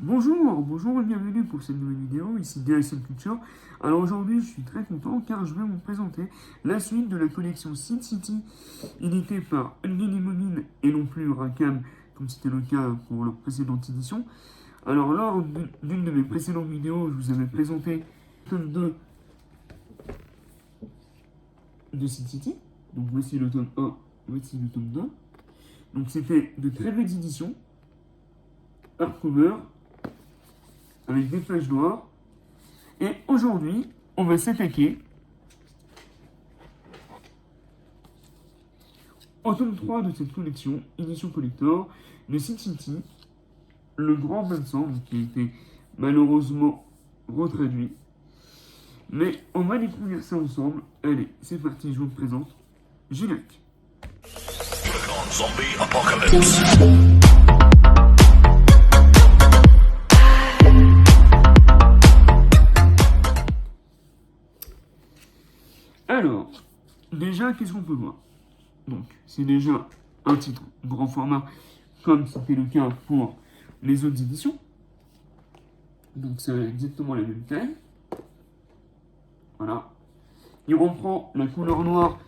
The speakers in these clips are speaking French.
Bonjour et bienvenue pour cette nouvelle vidéo, ici DSM Culture. Alors aujourd'hui je suis très content car je vais vous présenter la suite de la collection Sin City, éditée par Unreal Mobile et non plus Rackham comme c'était le cas pour leur précédente édition. Alors lors d'une de mes précédentes vidéos, je vous avais présenté le tome 2 de Sin City. Donc voici le tome 1, voici le tome 2. Donc c'était de très belles éditions, hardcover, avec des pages noires. Et aujourd'hui, on va s'attaquer au tome 3 de cette collection, édition collector, de Sin City, le grand Vincent, qui a été malheureusement retraduit. Mais on va découvrir ça ensemble. Allez, c'est parti, je vous le présente. Générique. Zombie Apocalypse. Alors, déjà, qu'est-ce qu'on peut voir? Donc, c'est déjà un titre grand format, comme c'était le cas pour les autres éditions. Donc, c'est exactement la même taille. Voilà. Il reprend la couleur noire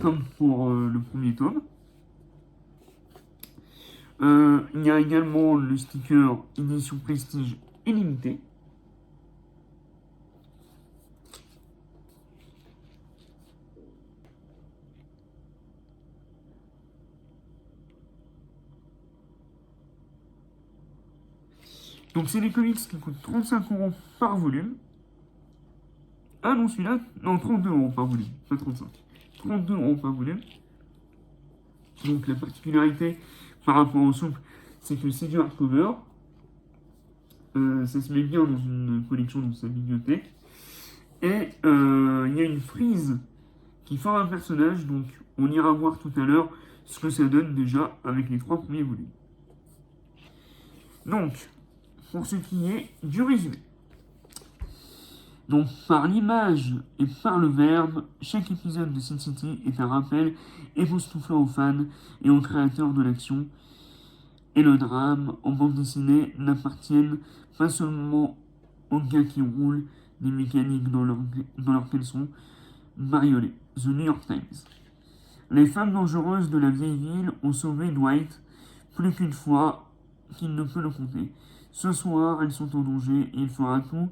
comme pour le premier tome. Il y a également le sticker édition prestige illimité. Donc c'est des comics qui coûtent 35 € par volume. Ah non, celui-là, non, 32 € par volume, pas 35. 32 € par volume. Donc la particularité par rapport au souple, c'est que c'est du hardcover. Ça se met bien dans une collection dans sa bibliothèque. Et il y a une frise qui forme un personnage, donc on ira voir tout à l'heure ce que ça donne déjà avec les 3 premiers volumes. Donc, pour ce qui est du résumé. Donc, par l'image et par le verbe, chaque épisode de Sin City est un rappel époustouflant aux fans et aux créateurs de l'action. Et le drame en bande dessinée n'appartiennent pas seulement aux gars qui roulent des mécaniques dans leur caleçon bariolé. The New York Times. Les femmes dangereuses de la vieille ville ont sauvé Dwight plus qu'une fois qu'il ne peut le compter. Ce soir, elles sont en danger et il fera tout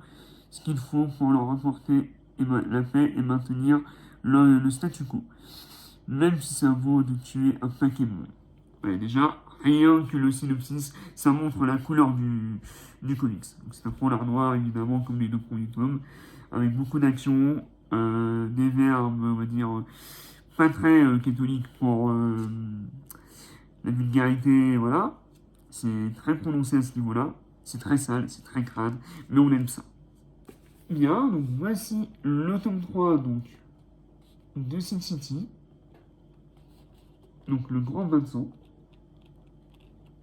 ce qu'il faut pour leur apporter la paix et maintenir le statu quo. Même si ça vaut de tuer un paquet de monde. Ouais, déjà, rien que le synopsis, ça montre la couleur du comics. Donc c'est un polar noir, évidemment, comme les 2 premiers tomes, avec beaucoup d'action, des verbes, on va dire, pas très catholiques pour la vulgarité, voilà. C'est très prononcé à ce niveau-là. C'est très sale, c'est très crade, mais on aime ça. Bien, donc voici le tome 3 donc, de Sin City. Donc le grand Vincent.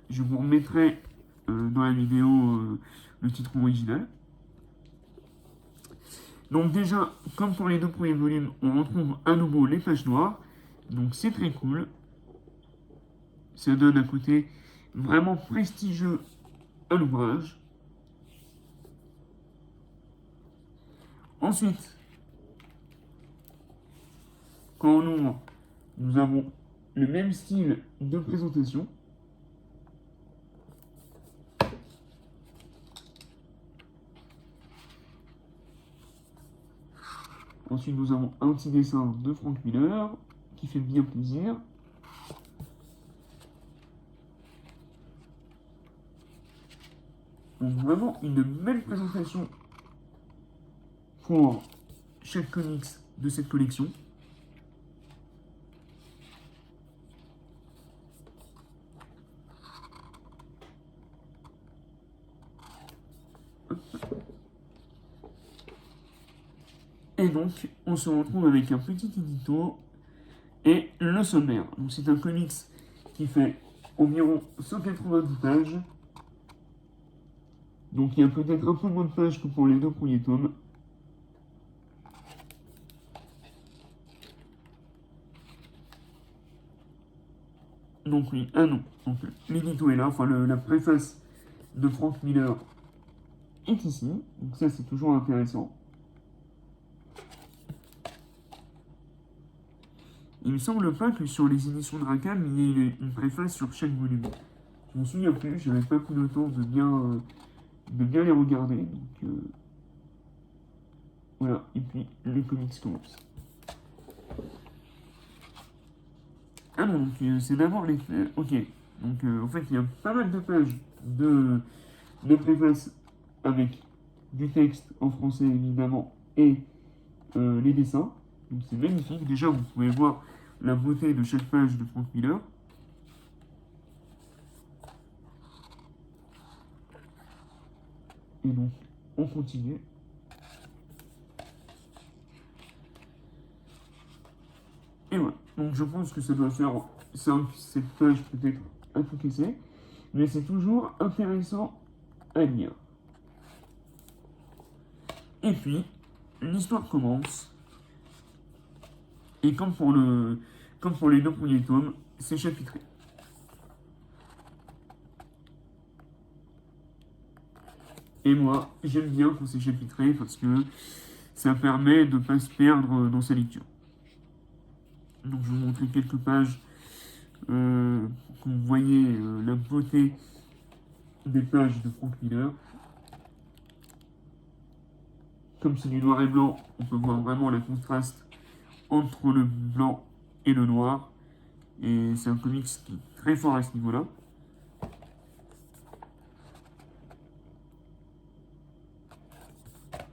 Je vous remettrai dans la vidéo le titre original. Donc déjà, comme pour les 2 premiers volumes, on retrouve à nouveau les pages noires. Donc c'est très cool. Ça donne un côté vraiment prestigieux à l'ouvrage. Ensuite, quand on ouvre, nous avons le même style de présentation. Ensuite, nous avons un petit dessin de Frank Miller qui fait bien plaisir. Donc vraiment une belle présentation pour chaque comics de cette collection. Et donc, on se retrouve avec un petit édito et le sommaire. Donc c'est un comics qui fait environ 190 pages. Donc il y a peut-être un peu moins de pages que pour les 2 premiers tomes. Donc oui, ah non. Donc l'édito est là, enfin la préface de Frank Miller est ici, donc ça c'est toujours intéressant. Il me semble pas que sur les éditions de Rackham, il y ait une préface sur chaque volume. Je m'en souviens plus, j'avais pas pris le temps de bien les regarder. Donc, voilà, et puis les comics commencent. Ah non, donc c'est d'abord les... ok, donc en fait il y a pas mal de pages de préface avec du texte en français évidemment et les dessins. Donc c'est magnifique. Déjà vous pouvez voir la beauté de chaque page de Frank Miller. Et donc on continue. Et voilà. Donc je pense que ça doit faire 5-7 pages peut-être à tout casser. Mais c'est toujours intéressant à lire. Et puis, l'histoire commence. Et comme pour les 2 premiers tomes, c'est chapitré. Et moi, j'aime bien quand c'est chapitré parce que ça permet de ne pas se perdre dans sa lecture. Donc je vais vous montrer quelques pages pour que vous voyez la beauté des pages de Frank Miller. Comme c'est du noir et blanc, on peut voir vraiment le contraste entre le blanc et le noir. Et c'est un comics qui est très fort à ce niveau-là.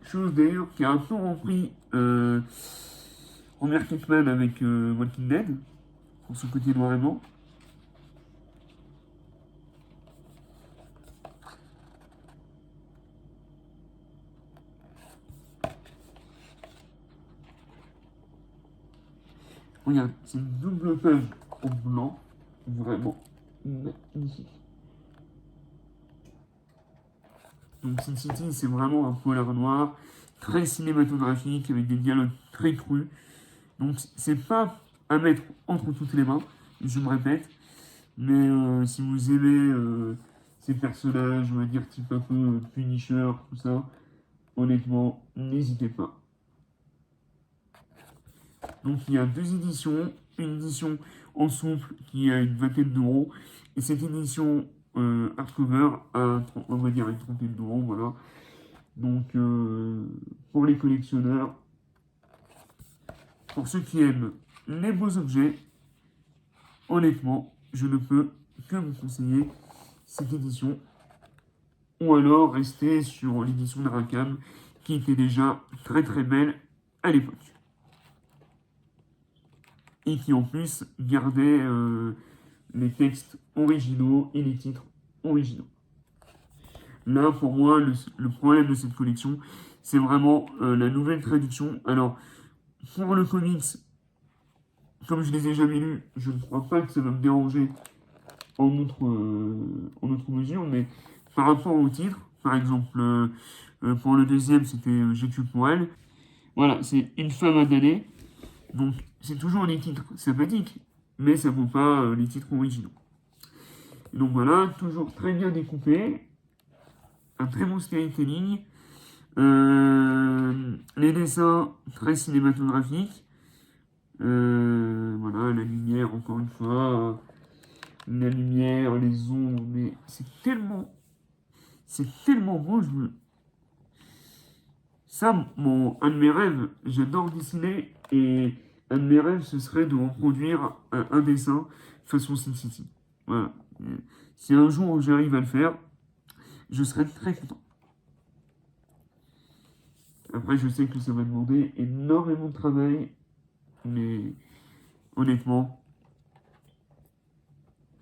Chose d'ailleurs qui a un peu repris Robert Kirkman avec Walking Dead, pour ce côté noir et blanc. Regarde, c'est une double page en blanc, vraiment magnifique. Donc Sin City, c'est vraiment un polar noir, très cinématographique, avec des dialogues très crus. Donc c'est pas à mettre entre toutes les mains, je me répète, mais si vous aimez ces personnages, on va dire type un peu Punisher, tout ça, honnêtement, n'hésitez pas. Donc il y a 2 éditions, une édition en souple qui a une vingtaine d'euros, et cette édition hardcover à, on va dire, une trentaine d'euros, voilà. Donc pour les collectionneurs, pour ceux qui aiment les beaux objets, honnêtement, je ne peux que vous conseiller cette édition, ou alors rester sur l'édition de Rackham, qui était déjà très très belle à l'époque. Et qui en plus gardait les textes originaux et les titres originaux. Là, pour moi, le problème de cette collection, c'est vraiment la nouvelle traduction. Alors, pour le comics, comme je les ai jamais lus, je ne crois pas que ça va me déranger en autre mesure, mais par rapport au titre, par exemple, pour le deuxième, c'était J'ai tué pour elle. Voilà, c'est Une femme à damner. Donc, c'est toujours les titres sympathiques, mais ça vaut pas les titres originaux. Et donc voilà, toujours très bien découpé, un très bon storytelling, les dessins très cinématographiques, voilà, la lumière, encore une fois, la lumière, les ombres, mais c'est tellement beau, ça, un de mes rêves, j'adore dessiner, et un de mes rêves, ce serait de reproduire un dessin façon Sin City. Voilà. Si un jour j'arrive à le faire, je serais très content. Après, je sais que ça va demander énormément de travail, mais honnêtement,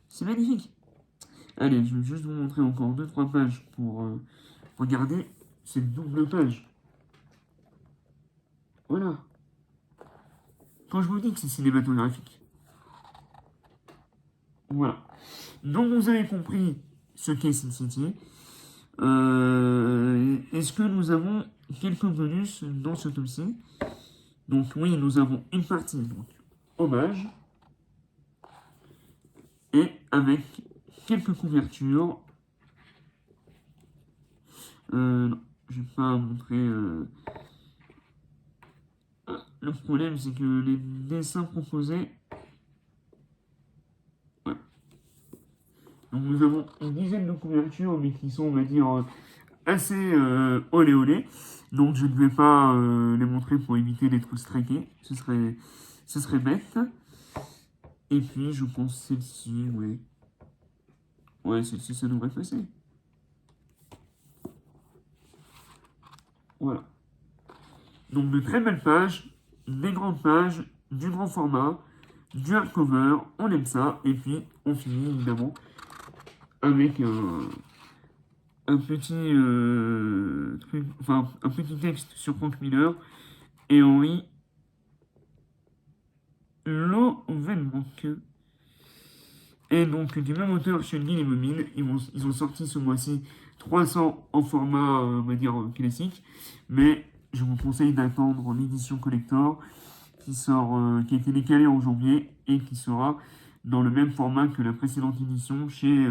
c'est magnifique. Allez, je vais juste vous montrer encore 2-3 pages pour regarder cette double page. Voilà. Quand je vous dis que c'est cinématographique. Voilà. Donc vous avez compris ce qu'est Sin City. Est-ce que nous avons quelques bonus dans ce tome-ci? Donc oui, nous avons une partie donc, hommage et avec quelques couvertures Non, je vais pas montrer. Ah, le problème, c'est que les dessins proposés. Ouais. Donc nous avons une dizaine de couvertures, mais qui sont, on va dire, assez olé olé. Donc je ne vais pas les montrer pour éviter d'être striké. Ce serait bête. Et puis je pense celle-ci, ouais. Ouais, celle-ci, ça devrait passer. Voilà. Donc de très belles pages, des grandes pages, du grand format, du hardcover, on aime ça. Et puis on finit évidemment avec un petit truc, enfin un petit texte sur Frank Miller et Henri Lovenbroek. Et donc du même auteur chez Lille et Momine, ils ont sorti ce mois-ci 300 en format, on va dire, classique. Mais je vous conseille d'attendre l'édition collector qui a été décalée en janvier et qui sera dans le même format que la précédente édition chez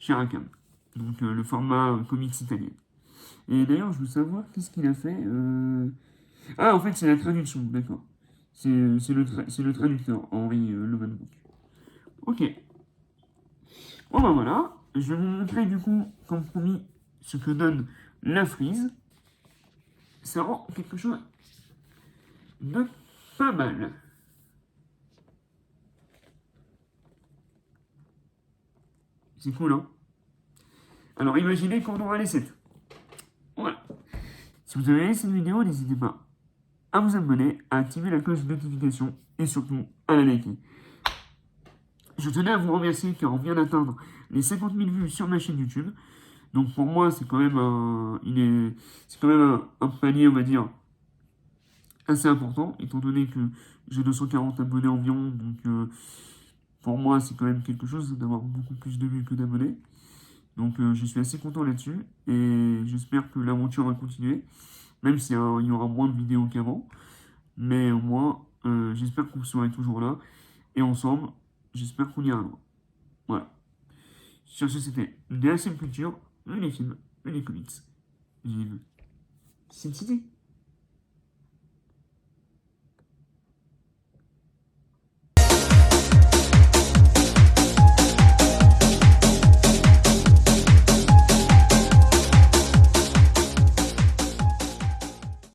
Rackham. Donc le format comics italien. Et d'ailleurs, je veux savoir qu'est-ce qu'il a fait. Ah, en fait, c'est la traduction, d'accord. C'est le traducteur, Henri Lovenbroek. Ok. Bon ben voilà, je vais vous montrer du coup, comme promis, ce que donne la frise. Ça rend quelque chose de pas mal. C'est cool, hein? Alors imaginez qu'on aura les 7. Voilà. Si vous avez aimé cette vidéo, n'hésitez pas à vous abonner, à activer la cloche de notification et surtout à la liker. Je tenais à vous remercier car on vient d'atteindre les 50 000 vues sur ma chaîne YouTube. Donc pour moi, c'est quand même c'est quand même un palier, on va dire, assez important, étant donné que j'ai 240 abonnés environ. Donc pour moi, c'est quand même quelque chose d'avoir beaucoup plus de vues que d'abonnés. Donc je suis assez content là-dessus et j'espère que l'aventure va continuer, même s'il y aura moins de vidéos qu'avant. Mais au moins, j'espère que vous serez toujours là et ensemble, j'espère qu'on ira loin. Voilà. Sur ce, c'était DSM Culture, les films, les comics. Vive Sin City.